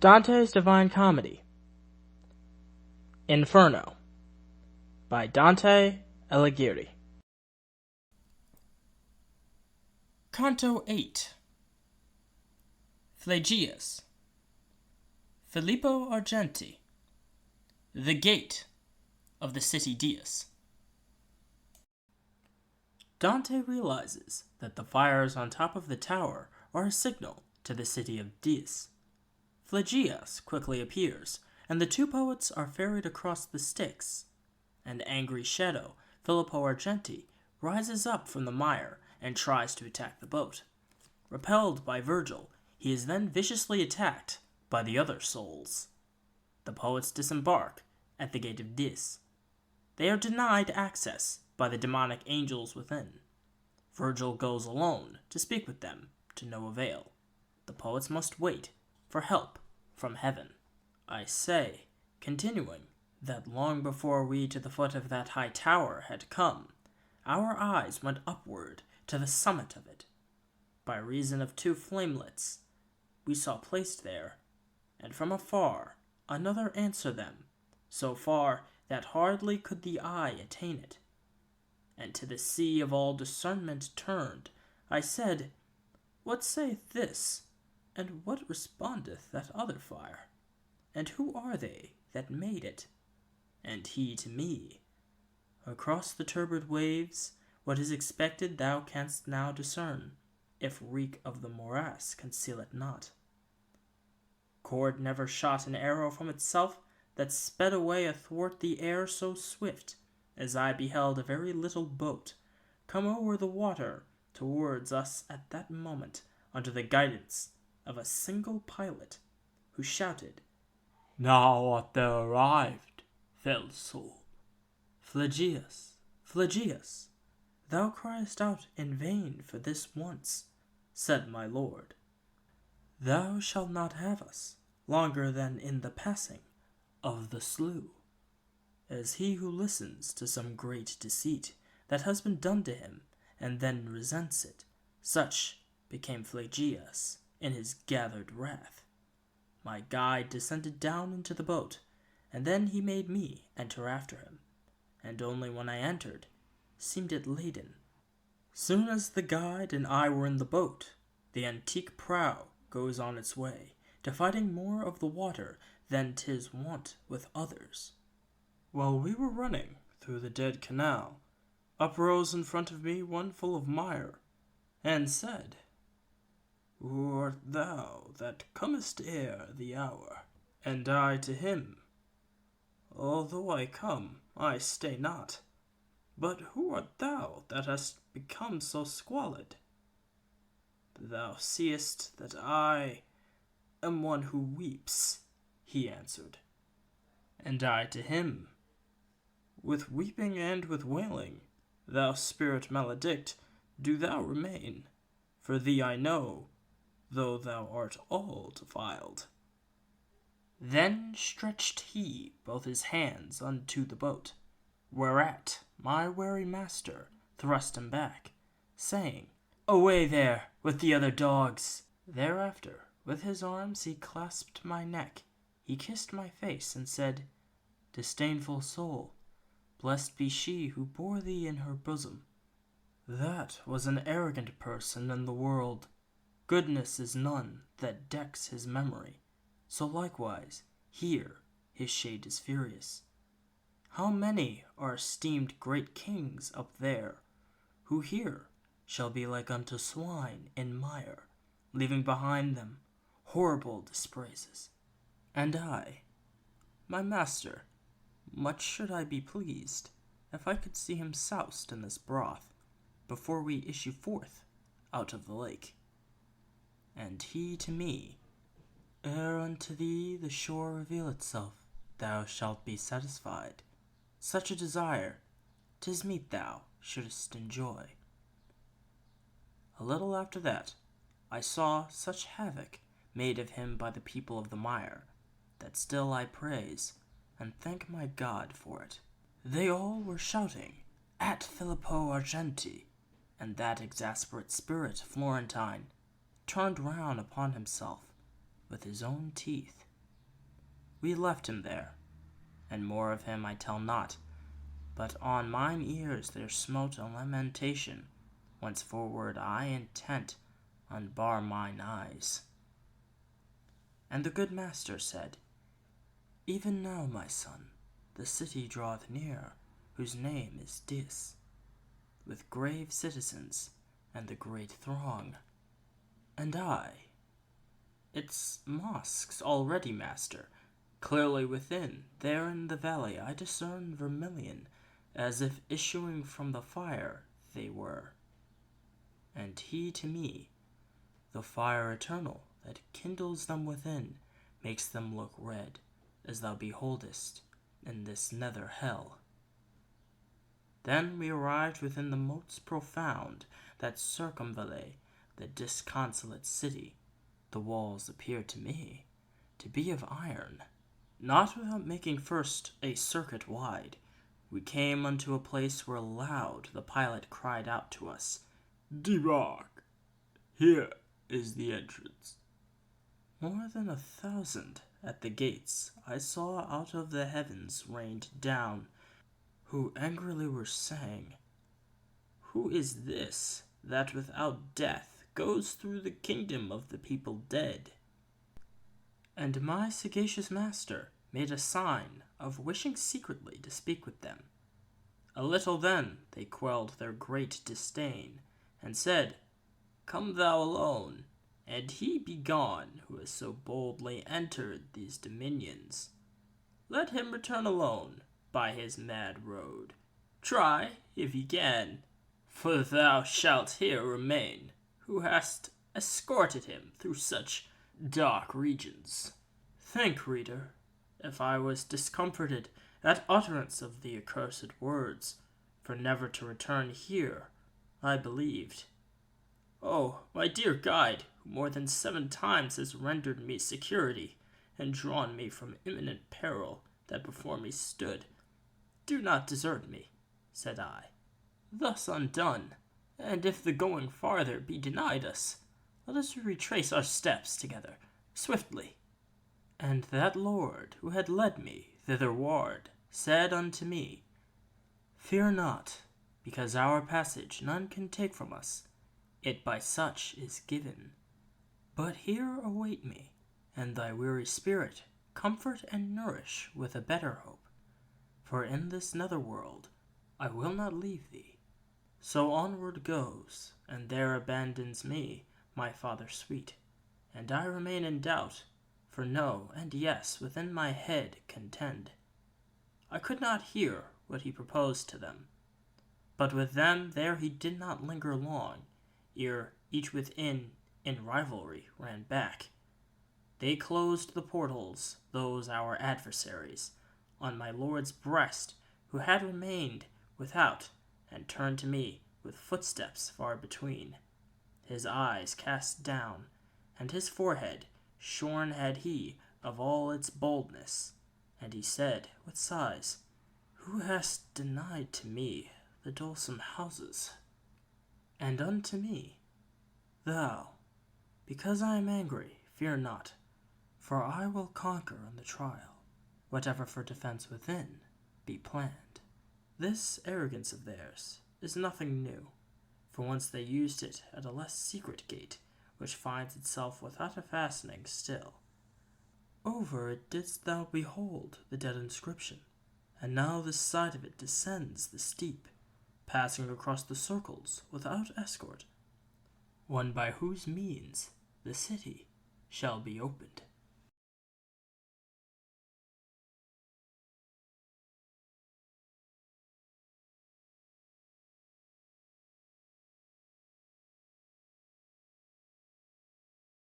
Dante's Divine Comedy. Inferno by Dante Alighieri. Canto 8. Phlegyas. Phollipo Argenti. The Gate of the City Dies. Dante realizes that the fires on top of the tower are a signal to the city of Dies. Phlegyas quickly appears, and the two poets are ferried across the Styx. An angry shadow, Phollipo Argenti, rises up from the mire and tries to attack the boat. Repelled by Virgil, he is then viciously attacked by the other souls. The poets disembark at the gate of Dies. They are denied access by the demonic angels within. Virgil goes alone to speak with them, to no avail. The poets must wait for help from heaven. I say, continuing, that long before we to the foot of that high tower had come, our eyes went upward to the summit of it. By reason of two flamelets we saw placed there, and from afar another answer them, so far that hardly could the eye attain it. And to the sea of all discernment turned, I said, What saith this, and what respondeth that other fire? And who are they that made it? And he to me, Across the turbid waves, what is expected thou canst now discern, if reek of the morass conceal it not. Cord never shot an arrow from itself that sped away athwart the air so swift, as I beheld a very little boat come over the water towards us at that moment under the guidance of a single pilot, who shouted, Now art thou arrived, fell soul. Phlegyas, Phlegyas, thou criest out in vain for this once, said my lord. Thou shalt not have us longer than in the passing of the slough. As he who listens to some great deceit that has been done to him, and then resents it, such became Phlegyas in his gathered wrath. My guide descended down into the boat, and then he made me enter after him, and only when I entered seemed it laden. Soon as the guide and I were in the boat, the antique prow goes on its way, to fighting more of the water than 'tis wont with others. While we were running through the dead canal, uprose in front of me one full of mire, and said, Who art thou that comest ere the hour? And I to him, Although I come, I stay not. But who art thou that hast become so squalid? Thou seest that I am one who weeps, he answered. And I to him, With weeping and with wailing, thou spirit maledict, do thou remain. For thee I know, though thou art all defiled. Then stretched he both his hands unto the boat, whereat my wary master thrust him back, saying, Away there with the other dogs. Thereafter, with his arms he clasped my neck, he kissed my face, and said, Disdainful soul, blessed be she who bore thee in her bosom. That was an arrogant person in the world. Goodness is none that decks his memory, so likewise here his shade is furious. How many are esteemed great kings up there, who here shall be like unto swine in mire, leaving behind them horrible dispraises. And I, my master, much should I be pleased if I could see him soused in this broth before we issue forth out of the lake. And he to me, Ere unto thee the shore reveal itself, thou shalt be satisfied. Such a desire 'tis meet thou shouldst enjoy. A little after that, I saw such havoc made of him by the people of the mire, that still I praise and thank my God for it. They all were shouting, At Phollipo Argenti, and that exasperate spirit, Florentine, turned round upon himself with his own teeth, we left him there, and more of him I tell not, but on mine ears there smote a lamentation, whenceforward I intent unbar mine eyes. And the good master said, Even now, my son, the city draweth near, whose name is Dis, with grave citizens and the great throng. And I, its mosques already, master, clearly within, there in the valley I discern vermilion, as if issuing from the fire they were. And he to me, the fire eternal that kindles them within, makes them look red, as thou beholdest in this nether hell. Then we arrived within the moats profound that circumvallate the disconsolate city. The walls appeared to me to be of iron. Not without making first a circuit wide, we came unto a place where loud the pilot cried out to us, Disembark! Here is the entrance. More than 1,000 at the gates I saw out of the heavens rained down, who angrily were saying, Who is this that without death goes through the kingdom of the people dead? And my sagacious master made a sign of wishing secretly to speak with them. A little then they quelled their great disdain, and said, Come thou alone, and he be gone who has so boldly entered these dominions. Let him return alone by his mad road. Try, if he can, for thou shalt here remain, who hast escorted him through such dark regions. Think, reader, if I was discomforted at utterance of the accursed words, for never to return here, I believed. Oh, my dear guide, who more than 7 times has rendered me security, and drawn me from imminent peril that before me stood, do not desert me, said I. Thus undone, and if the going farther be denied us, let us retrace our steps together, swiftly. And that lord who had led me thitherward said unto me, Fear not, because our passage none can take from us, it by such is given. But here await me, and thy weary spirit comfort and nourish with a better hope. For in this nether world I will not leave thee. So onward goes, and there abandons me my father sweet, and I remain in doubt, for no and yes within my head contend. I could not hear what he proposed to them, but with them there he did not linger long, ere each within in rivalry ran back. They closed the portals, those our adversaries, on my lord's breast, who had remained without, and turned to me with footsteps far between, his eyes cast down, and his forehead shorn had he of all its boldness, and he said with sighs, Who hast denied to me the dulsome houses? And unto me, Thou, because I am angry, fear not, for I will conquer in the trial, whatever for defense within be planned. This arrogance of theirs is nothing new, for once they used it at a less secret gate, which finds itself without a fastening still. Over it didst thou behold the dead inscription, and now this side of it descends the steep, passing across the circles without escort, one by whose means the city shall be opened.